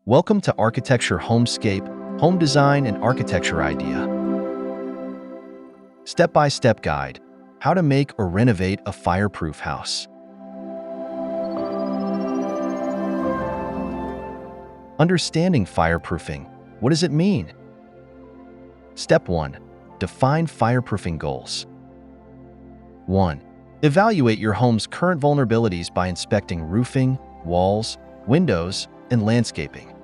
Welcome to Architecture Homescape, Home Design and Architecture Idea. Step-by-step guide, how to make or renovate a fireproof house. Understanding fireproofing, what does it mean? Step 1. Define fireproofing goals. 1. Evaluate your home's current vulnerabilities by inspecting roofing, walls, windows, and landscaping.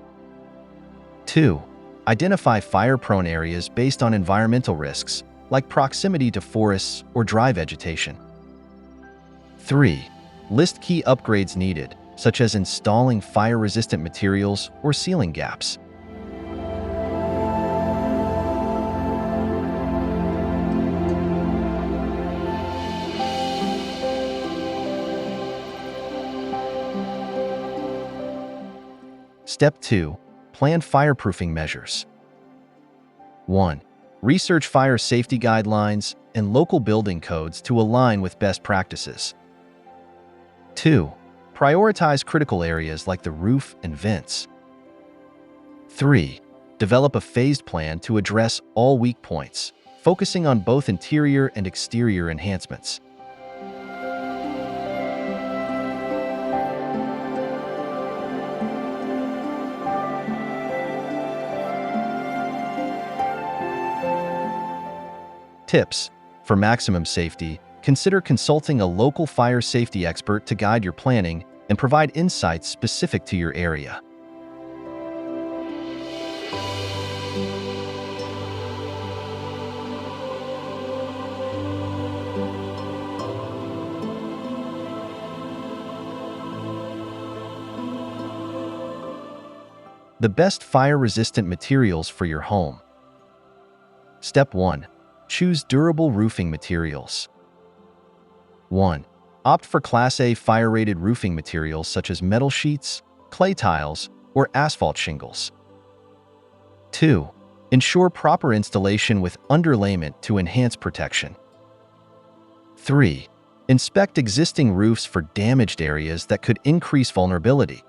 2. Identify fire-prone areas based on environmental risks, like proximity to forests or dry vegetation. 3. List key upgrades needed, such as installing fire-resistant materials or sealing gaps. Step 2. Plan fireproofing measures. 1. Research fire safety guidelines and local building codes to align with best practices. 2. Prioritize critical areas like the roof and vents. 3. Develop a phased plan to address all weak points, focusing on both interior and exterior enhancements. Tips. For maximum safety, consider consulting a local fire safety expert to guide your planning and provide insights specific to your area. The best fire-resistant materials for your home. Step 1. Choose durable roofing materials. 1. Opt for Class A fire-rated roofing materials such as metal sheets, clay tiles, or asphalt shingles. 2. Ensure proper installation with underlayment to enhance protection. 3. Inspect existing roofs for damaged areas that could increase vulnerability.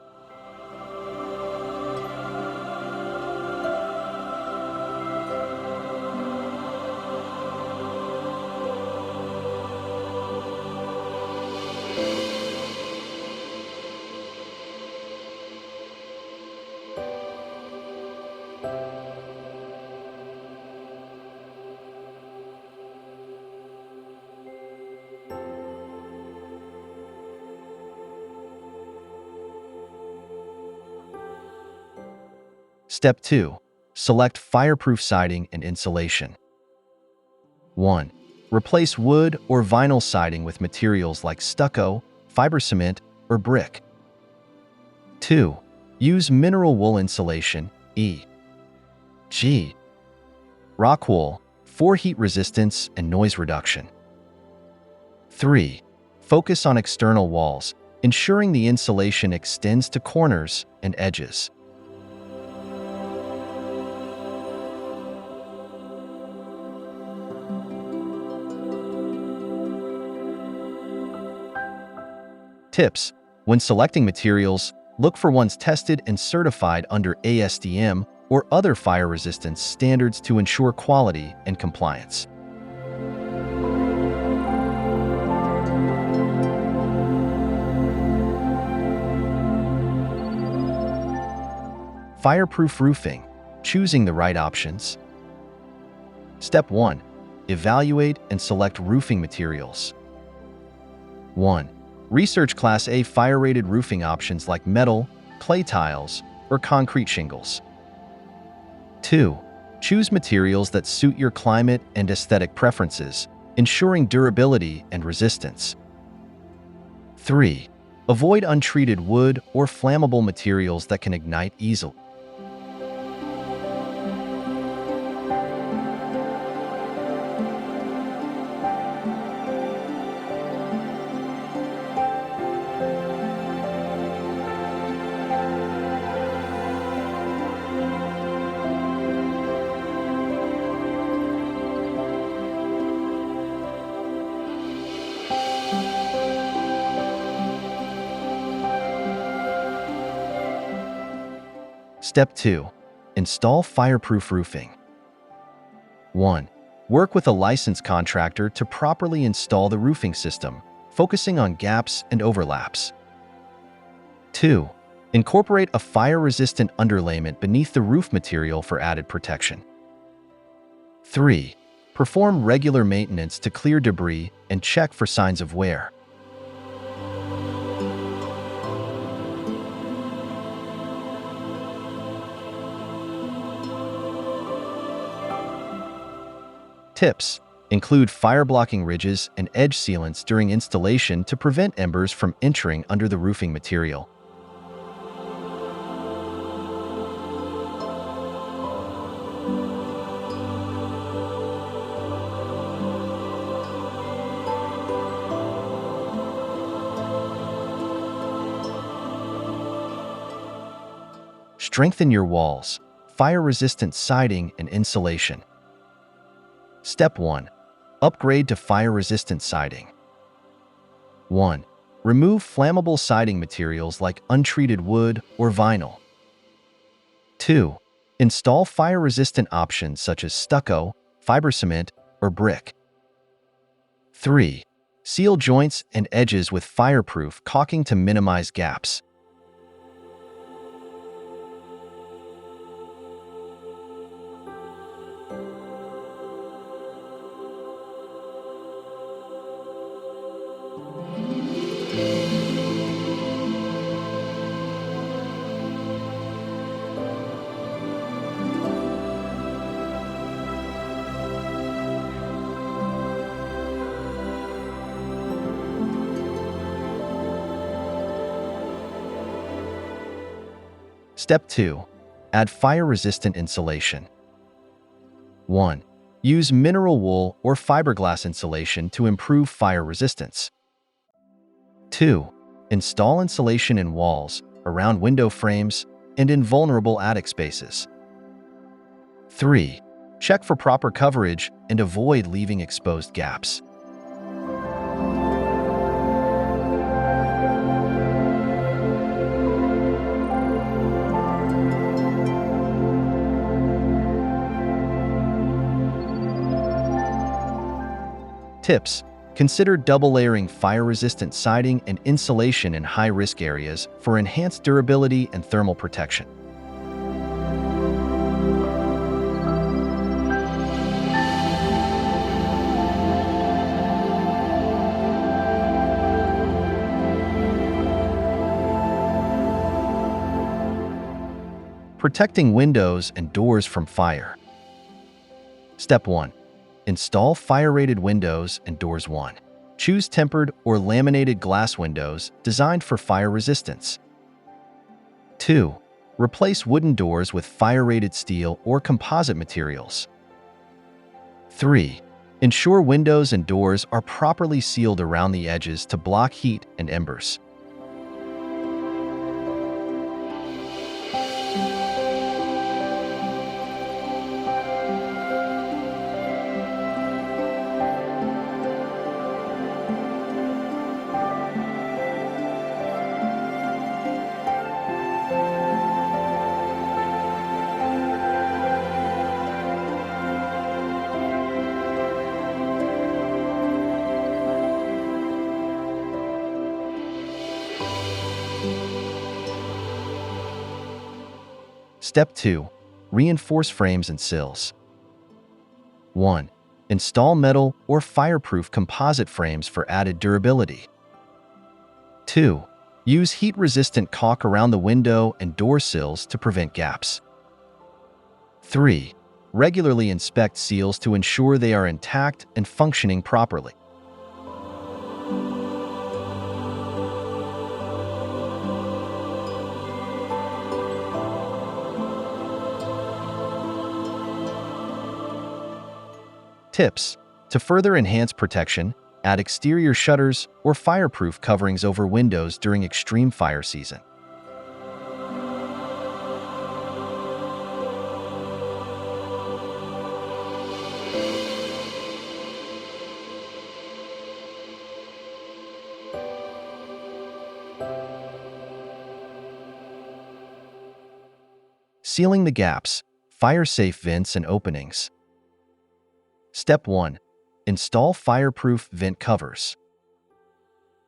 Step 2. Select fireproof siding and insulation. 1. Replace wood or vinyl siding with materials like stucco, fiber cement, or brick. 2. Use mineral wool insulation, e.g. rock wool, for heat resistance and noise reduction. 3. Focus on external walls, ensuring the insulation extends to corners and edges. Tips. When selecting materials, look for ones tested and certified under ASTM or other fire resistance standards to ensure quality and compliance. Fireproof roofing. Choosing the right options. Step 1. Evaluate and select roofing materials. 1. Research Class A fire-rated roofing options like metal, clay tiles, or concrete shingles. 2. Choose materials that suit your climate and aesthetic preferences, ensuring durability and resistance. 3. Avoid untreated wood or flammable materials that can ignite easily. Step 2. Install fireproof roofing. 1. Work with a licensed contractor to properly install the roofing system, focusing on gaps and overlaps. 2. Incorporate a fire-resistant underlayment beneath the roof material for added protection. 3. Perform regular maintenance to clear debris and check for signs of wear. Tips: include fire-blocking ridges and edge sealants during installation to prevent embers from entering under the roofing material. Strengthen your walls, fire-resistant siding and insulation. Step 1. Upgrade to fire-resistant siding. 1. Remove flammable siding materials like untreated wood or vinyl. 2. Install fire-resistant options such as stucco, fiber cement, or brick. 3. Seal joints and edges with fireproof caulking to minimize gaps. Step 2. Add fire-resistant insulation. 1. Use mineral wool or fiberglass insulation to improve fire resistance. 2. Install insulation in walls, around window frames, and in vulnerable attic spaces. 3. Check for proper coverage and avoid leaving exposed gaps. Tips: consider double layering fire-resistant siding and insulation in high-risk areas for enhanced durability and thermal protection. Protecting windows and doors from fire. Step 1. Install fire-rated windows and doors. 1. Choose tempered or laminated glass windows designed for fire resistance. 2. Replace wooden doors with fire-rated steel or composite materials. 3. Ensure windows and doors are properly sealed around the edges to block heat and embers. Step 2. Reinforce frames and sills. 1. Install metal or fireproof composite frames for added durability. 2. Use heat-resistant caulk around the window and door sills to prevent gaps. 3. Regularly inspect seals to ensure they are intact and functioning properly. Tips: to further enhance protection, add exterior shutters or fireproof coverings over windows during extreme fire season. Sealing the gaps, fire-safe vents and openings. Step 1. Install fireproof vent covers.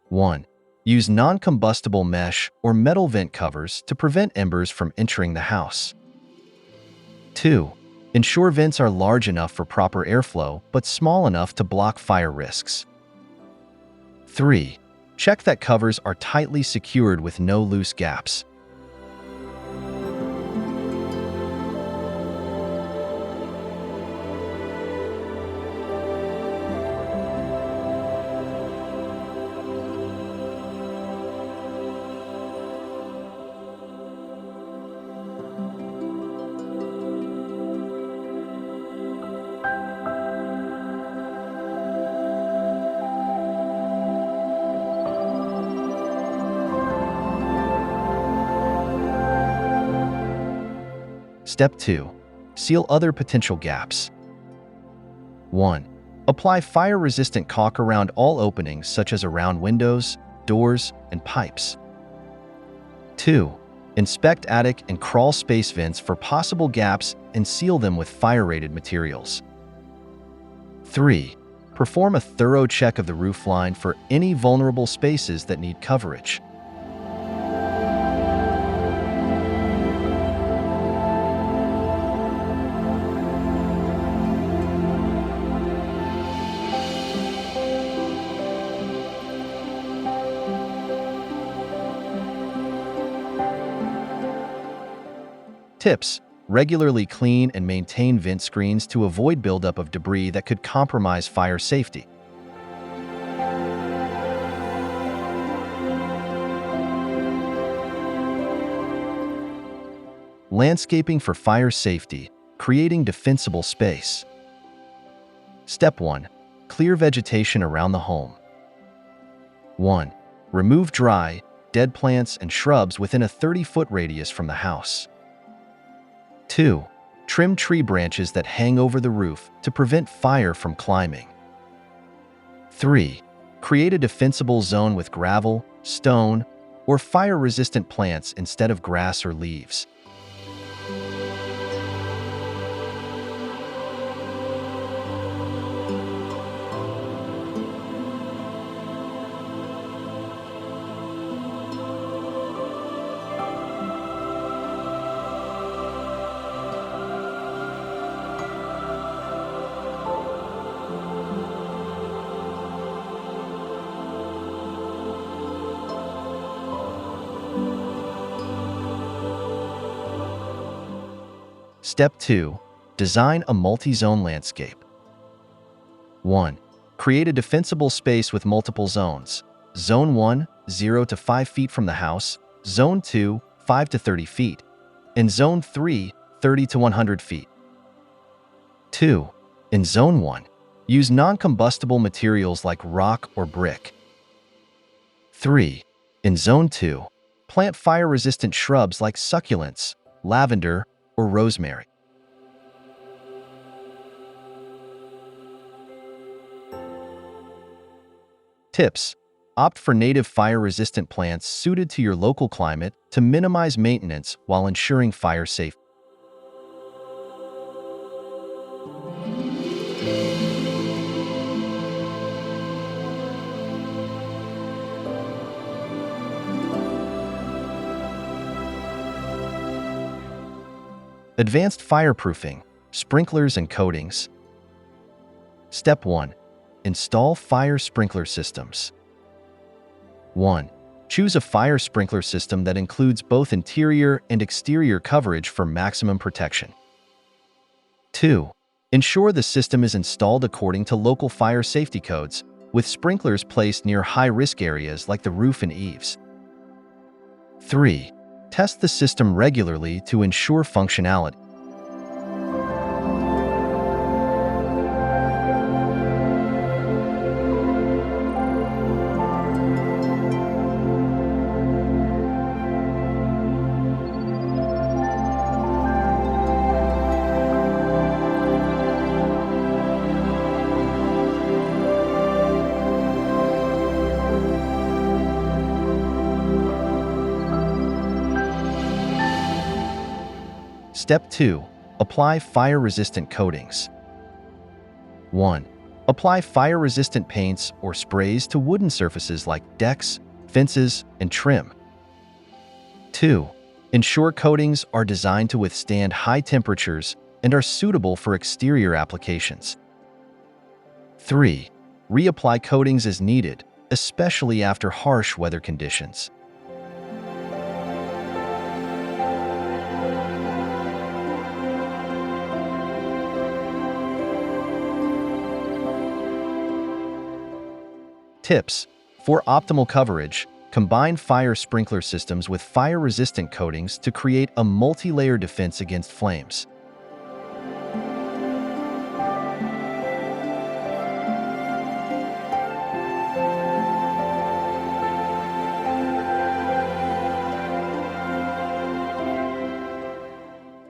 1. Use non-combustible mesh or metal vent covers to prevent embers from entering the house. 2. Ensure vents are large enough for proper airflow but small enough to block fire risks. 3. Check that covers are tightly secured with no loose gaps. Step 2. Seal other potential gaps. 1. Apply fire-resistant caulk around all openings such as around windows, doors, and pipes. 2. Inspect attic and crawl space vents for possible gaps and seal them with fire-rated materials. 3. Perform a thorough check of the roofline for any vulnerable spaces that need coverage. Tips: regularly clean and maintain vent screens to avoid buildup of debris that could compromise fire safety. Landscaping for fire safety, creating defensible space. Step 1. Clear vegetation around the home. 1. Remove dry, dead plants and shrubs within a 30-foot radius from the house. 2. Trim tree branches that hang over the roof to prevent fire from climbing. 3. Create a defensible zone with gravel, stone, or fire-resistant plants instead of grass or leaves. Step 2. Design a multi-zone landscape. 1. Create a defensible space with multiple zones. Zone 1, 0 to 5 feet from the house. Zone 2, 5 to 30 feet. And Zone 3, 30 to 100 feet. 2. In Zone 1, use non-combustible materials like rock or brick. 3. In Zone 2, plant fire-resistant shrubs like succulents, lavender, or rosemary. Tips: opt for native fire-resistant plants suited to your local climate to minimize maintenance while ensuring fire safety. Advanced fireproofing, sprinklers and coatings. Step 1. Install fire sprinkler systems. 1. Choose a fire sprinkler system that includes both interior and exterior coverage for maximum protection. 2. Ensure the system is installed according to local fire safety codes, with sprinklers placed near high-risk areas like the roof and eaves. 3. Test the system regularly to ensure functionality. Step 2. Apply fire-resistant coatings. 1. Apply fire-resistant paints or sprays to wooden surfaces like decks, fences, and trim. 2. Ensure coatings are designed to withstand high temperatures and are suitable for exterior applications. 3. Reapply coatings as needed, especially after harsh weather conditions. Tips. For optimal coverage, combine fire sprinkler systems with fire-resistant coatings to create a multi-layer defense against flames.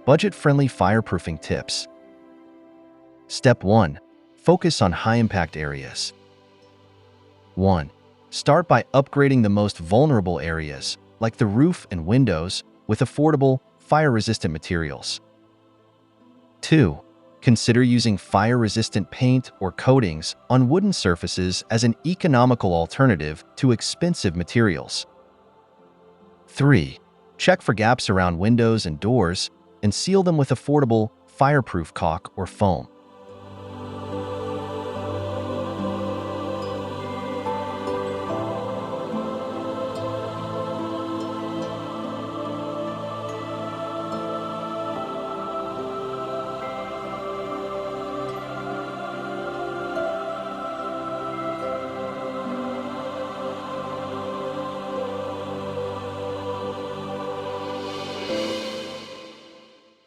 Budget-friendly fireproofing tips. Step 1. Focus on high-impact areas. 1. Start by upgrading the most vulnerable areas, like the roof and windows, with affordable, fire-resistant materials. 2. Consider using fire-resistant paint or coatings on wooden surfaces as an economical alternative to expensive materials. 3. Check for gaps around windows and doors and seal them with affordable, fireproof caulk or foam.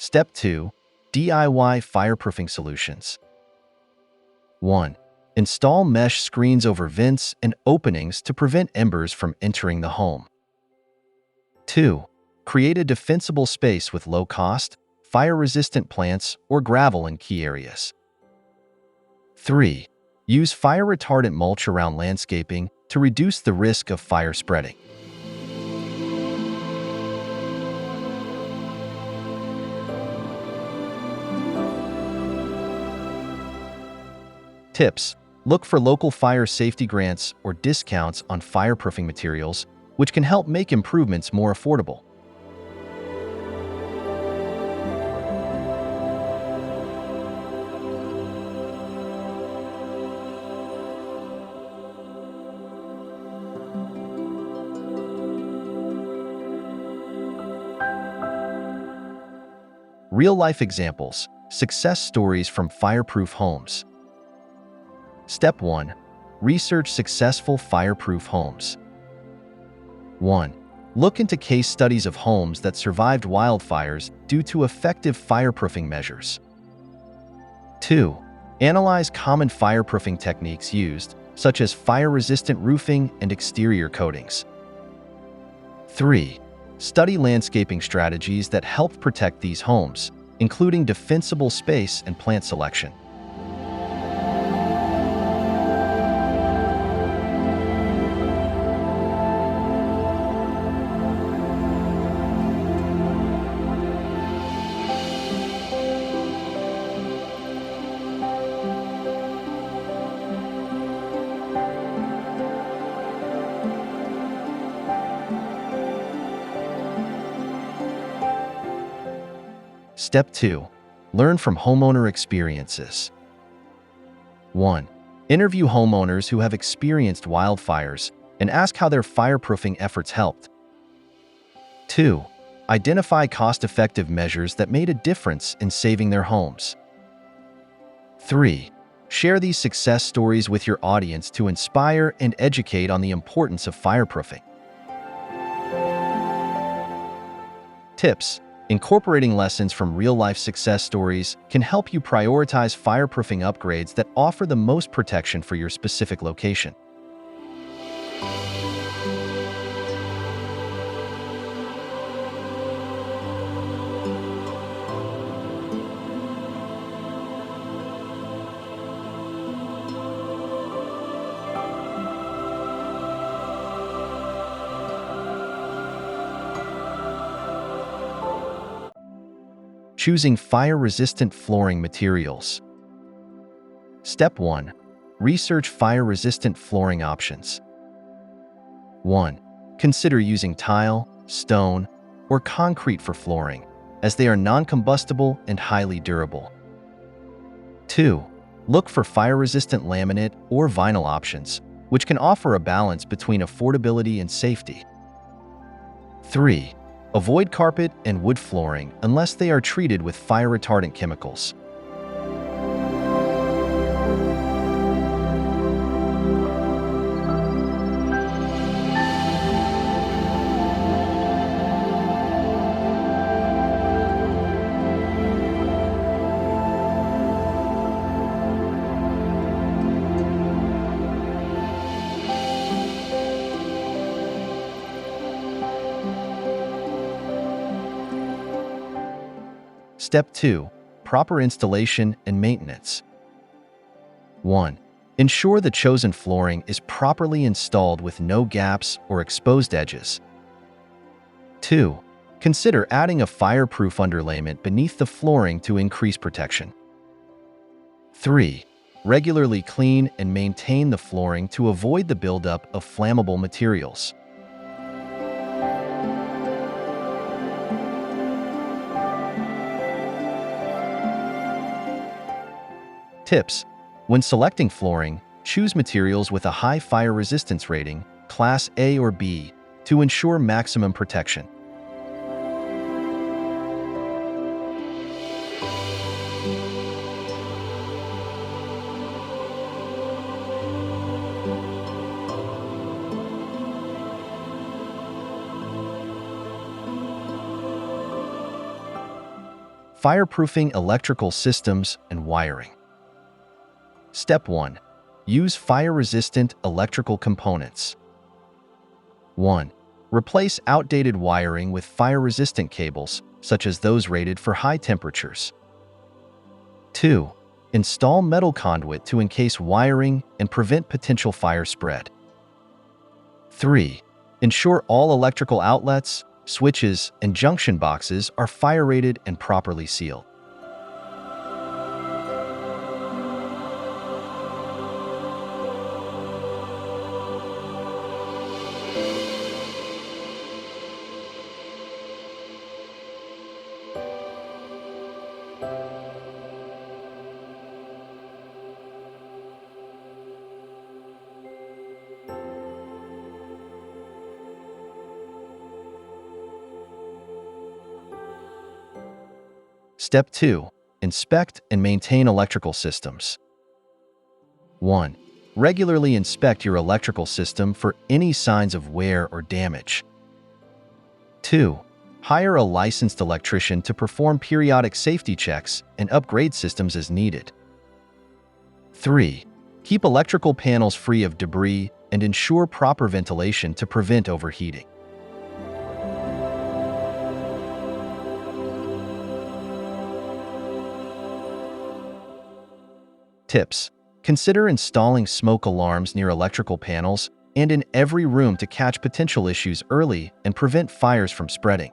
Step 2. DIY fireproofing solutions. 1. Install mesh screens over vents and openings to prevent embers from entering the home. 2. Create a defensible space with low-cost, fire-resistant plants or gravel in key areas. 3. Use fire-retardant mulch around landscaping to reduce the risk of fire spreading. Tips. Look for local fire safety grants or discounts on fireproofing materials, which can help make improvements more affordable. Real-life examples, success stories from fireproof homes. Step 1. Research successful fireproof homes. 1. Look into case studies of homes that survived wildfires due to effective fireproofing measures. 2. Analyze common fireproofing techniques used, such as fire-resistant roofing and exterior coatings. 3. Study landscaping strategies that help protect these homes, including defensible space and plant selection. Step 2. Learn from homeowner experiences. 1. Interview homeowners who have experienced wildfires and ask how their fireproofing efforts helped. 2. Identify cost-effective measures that made a difference in saving their homes. 3. Share these success stories with your audience to inspire and educate on the importance of fireproofing. Tips. Incorporating lessons from real-life success stories can help you prioritize fireproofing upgrades that offer the most protection for your specific location. Choosing fire-resistant flooring materials. Step 1. Research fire-resistant flooring options. 1. Consider using tile, stone, or concrete for flooring, as they are non-combustible and highly durable. 2. Look for fire-resistant laminate or vinyl options, which can offer a balance between affordability and safety. 3. Avoid carpet and wood flooring unless they are treated with fire-retardant chemicals. Step 2. Proper installation and maintenance. 1. Ensure the chosen flooring is properly installed with no gaps or exposed edges. 2. Consider adding a fireproof underlayment beneath the flooring to increase protection. 3. Regularly clean and maintain the flooring to avoid the buildup of flammable materials. Tips: when selecting flooring, choose materials with a high fire resistance rating, Class A or B, to ensure maximum protection. Fireproofing electrical systems and wiring. Step 1. Use fire-resistant electrical components. 1. Replace outdated wiring with fire-resistant cables, such as those rated for high temperatures. 2. Install metal conduit to encase wiring and prevent potential fire spread. 3. Ensure all electrical outlets, switches, and junction boxes are fire-rated and properly sealed. Step 2. Inspect and maintain electrical systems. 1. Regularly inspect your electrical system for any signs of wear or damage. 2. Hire a licensed electrician to perform periodic safety checks and upgrade systems as needed. 3. Keep electrical panels free of debris and ensure proper ventilation to prevent overheating. Tips: consider installing smoke alarms near electrical panels and in every room to catch potential issues early and prevent fires from spreading.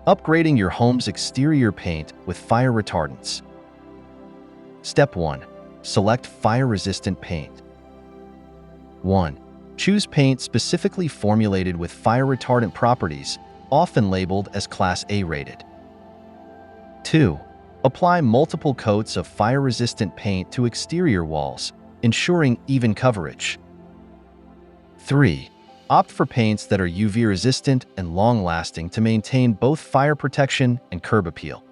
Upgrading your home's exterior paint with fire retardants. Step 1. Select fire-resistant paint. 1. Choose paint specifically formulated with fire-retardant properties, often labeled as Class A rated. 2. Apply multiple coats of fire-resistant paint to exterior walls, ensuring even coverage. 3. Opt for paints that are UV-resistant and long-lasting to maintain both fire protection and curb appeal.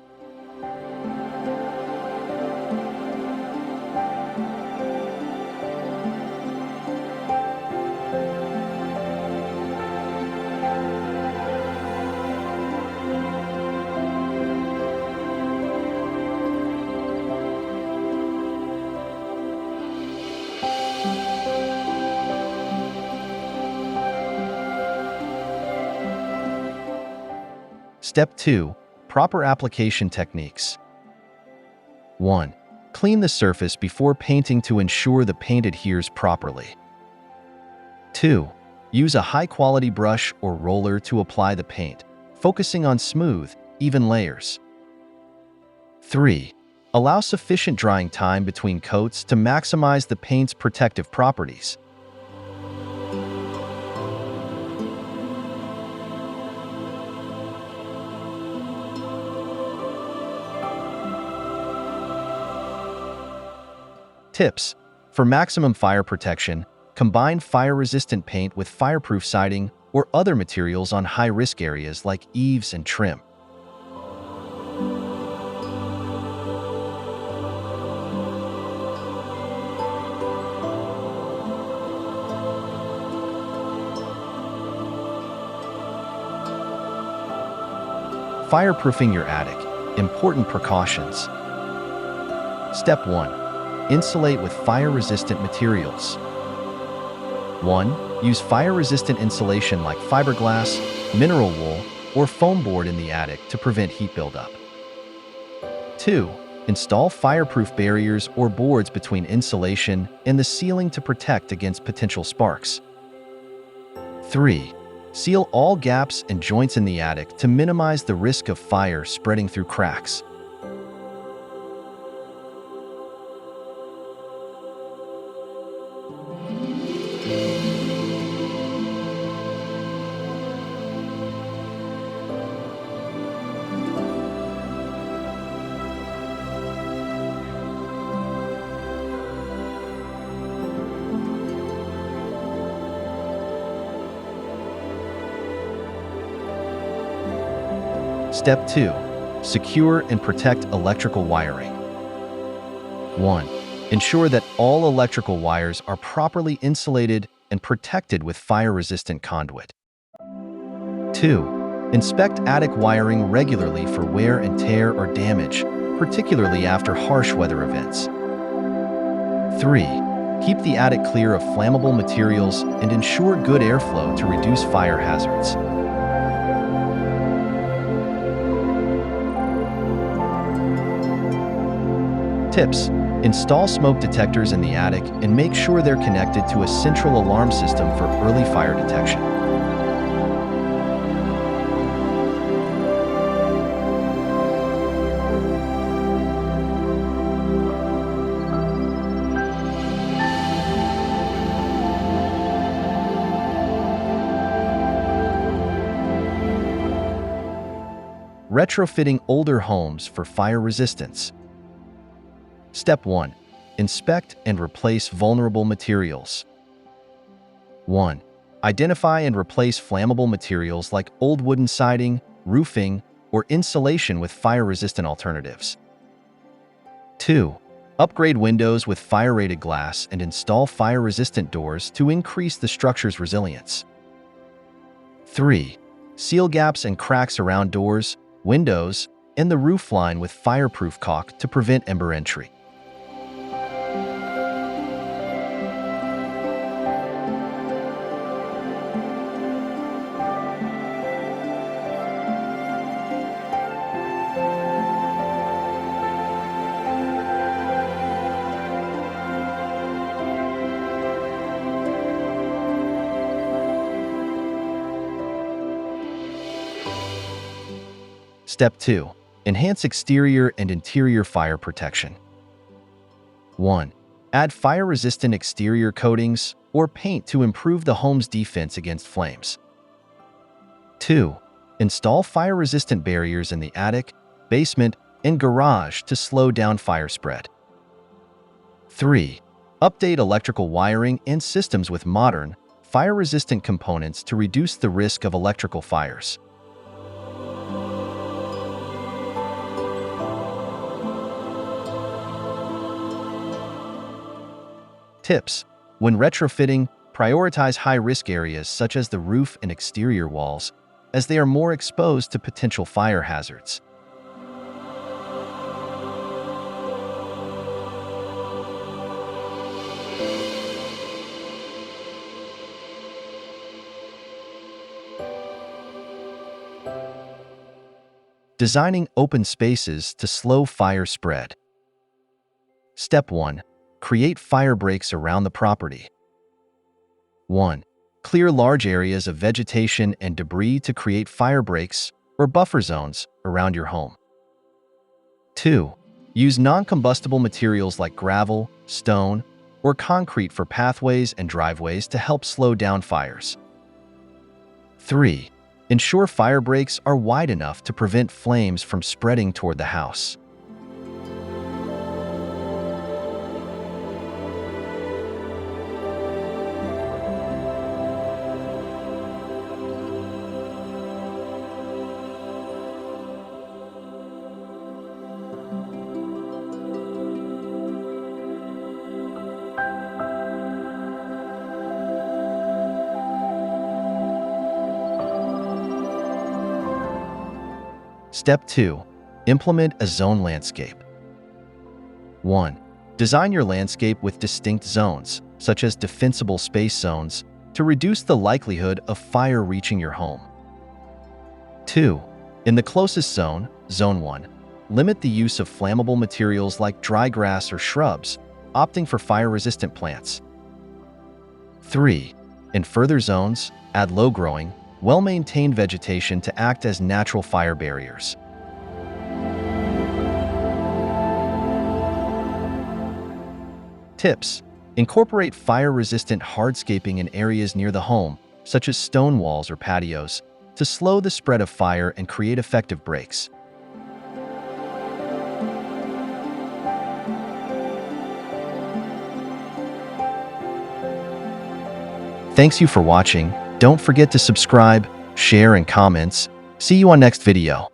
Step 2. Proper application techniques. 1. Clean the surface before painting to ensure the paint adheres properly. 2. Use a high-quality brush or roller to apply the paint, focusing on smooth, even layers. 3. Allow sufficient drying time between coats to maximize the paint's protective properties. Tips. For maximum fire protection, combine fire-resistant paint with fireproof siding or other materials on high-risk areas like eaves and trim. Fireproofing your attic. Important precautions. Step 1. Insulate with fire-resistant materials. 1. Use fire-resistant insulation like fiberglass, mineral wool, or foam board in the attic to prevent heat buildup. 2. Install fireproof barriers or boards between insulation and the ceiling to protect against potential sparks. 3. Seal all gaps and joints in the attic to minimize the risk of fire spreading through cracks. Step 2. Secure and protect electrical wiring. 1. Ensure that all electrical wires are properly insulated and protected with fire-resistant conduit. 2. Inspect attic wiring regularly for wear and tear or damage, particularly after harsh weather events. 3. Keep the attic clear of flammable materials and ensure good airflow to reduce fire hazards. Tips. Install smoke detectors in the attic and make sure they're connected to a central alarm system for early fire detection. Retrofitting older homes for fire resistance. Step 1. Inspect and replace vulnerable materials. 1. Identify and replace flammable materials like old wooden siding, roofing, or insulation with fire-resistant alternatives. 2. Upgrade windows with fire-rated glass and install fire-resistant doors to increase the structure's resilience. 3. Seal gaps and cracks around doors, windows, and the roof line with fireproof caulk to prevent ember entry. Step 2. Enhance exterior and interior fire protection. 1. Add fire-resistant exterior coatings or paint to improve the home's defense against flames. 2. Install fire-resistant barriers in the attic, basement, and garage to slow down fire spread. 3. Update electrical wiring and systems with modern, fire-resistant components to reduce the risk of electrical fires. Tips. When retrofitting, prioritize high-risk areas such as the roof and exterior walls, as they are more exposed to potential fire hazards. designing open spaces to slow fire spread. Step 1. Create fire breaks around the property. 1. Clear large areas of vegetation and debris to create fire breaks or buffer zones around your home. 2. Use non-combustible materials like gravel, stone, or concrete for pathways and driveways to help slow down fires. 3. Ensure fire breaks are wide enough to prevent flames from spreading toward the house. Step 2. Implement a zone landscape. 1. Design your landscape with distinct zones, such as defensible space zones, to reduce the likelihood of fire reaching your home. 2. In the closest zone, Zone 1, limit the use of flammable materials like dry grass or shrubs, opting for fire-resistant plants. 3. In further zones, add low-growing, well-maintained vegetation to act as natural fire barriers. Tips: incorporate fire-resistant hardscaping in areas near the home, such as stone walls or patios, to slow the spread of fire and create effective breaks. Thanks you for watching. Don't forget to subscribe, share, and comments. See you on next video.